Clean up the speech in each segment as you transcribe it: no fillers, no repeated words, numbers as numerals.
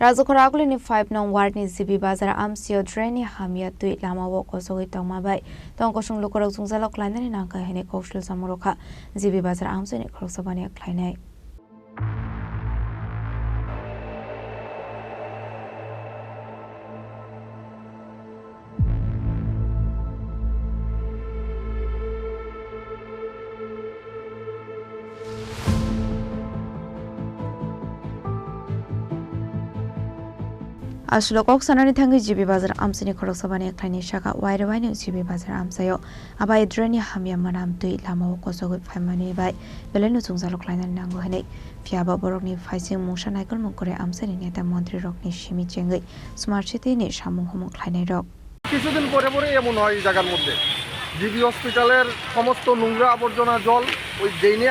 Rajakhor Agulini 5 nong ward ni zibi Bazar Amchaio draini Hamya Twi Lama Kochogwi Tongma bai Tongkosong Lukurok Jungjalo Khlainani Nangkha hene Koksilsamung Rwkha zibi Bazar Amchaini Khoroksa Baniya Khlainai Aslokok sanani thangi jibi Bazar Amchaini Khoroksa Baniya Khlainai shaka waire waine jibi Bazar Amchaio abai draini Hamya Twi Lama Kochogwi Tongma bai belenu Jungjalo Khlainani nango hene fiaba borokni faising mungsa naikol mungkore Amchaini neta মন্ত্রী রকনি Simi চেঙ্গই smart city নি সামুং হুমুং Khlainai rock কিছুদিন পরে পরে এমন হয় এই জায়গার মধ্যে জিবি হসপিটালের সমস্ত নোংরা আবর্জনা জল ওই ড্রেনে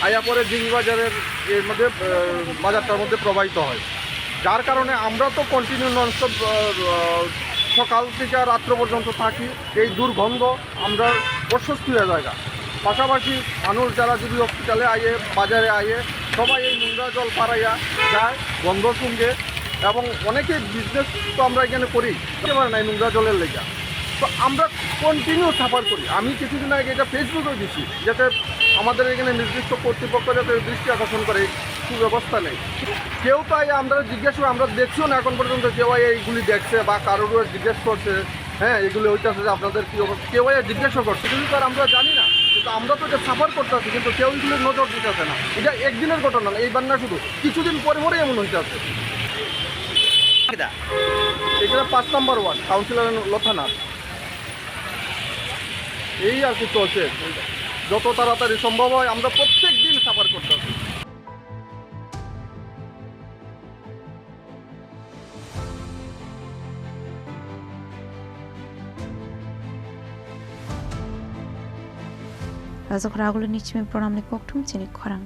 আয়া পরে জিবি বাজারের এর মধ্যে বাজারটার মধ্যে প্রবাহিত হয় যার কারণে আমরা তো কন্টিনিউ ননস্টপ সকাল থেকে রাত্র পর্যন্ত থাকি এই দুর্গন্ধ আমরা অস্বস্তি হয়ে যায় পাশাপাশি মানুষ যারা জিবি হসপিটালে বাজারে সবাই এই নোংরা জল পাড়াইয়া যায় গন্ধ শুনবে এবং অনেকে বিজনেস তো আমরা এখানে করি এবার নাই নোংরা জলের লেগা তো আমরা কন্টিনিউ সাফার করি আমি কিছুদিন আগে এটা ফেসবুকেও দিচ্ছি যাতে আমাদের এখানে নির্দিষ্ট কর্তৃপক্ষ যাতে দৃষ্টি আকর্ষণ করে সুব্যবস্থা নেই কেউ তো আমরা জিজ্ঞাসা আমরা দেখছিও না এখন পর্যন্ত কেউ এইগুলি দেখছে বা কারোর জিজ্ঞেস করছে হ্যাঁ এগুলি হইতেছে যে আপনাদের কী অবস্থা কেউ জিজ্ঞাসা করছে কিন্তু তো আর আমরা জানি না কিন্তু আমরা তো এটা সাফার করতে আছি কিন্তু কেউ এগুলি নজর দিতেছে না এটা একদিনের ঘটনা না এইবার না শুধু কিছুদিন পরে পরে এমন হইতেছে এখানে 5 নম্বর ওয়ার্ড কাউন্সিলর লথানাথ এই আর কি চলছে যত তাড়াতাড়ি সম্ভব হয় আমরা প্রত্যেক দিন সাফার করতে আছি Rajakhor Agulini Chini Pronamni Koktum Chini Khorang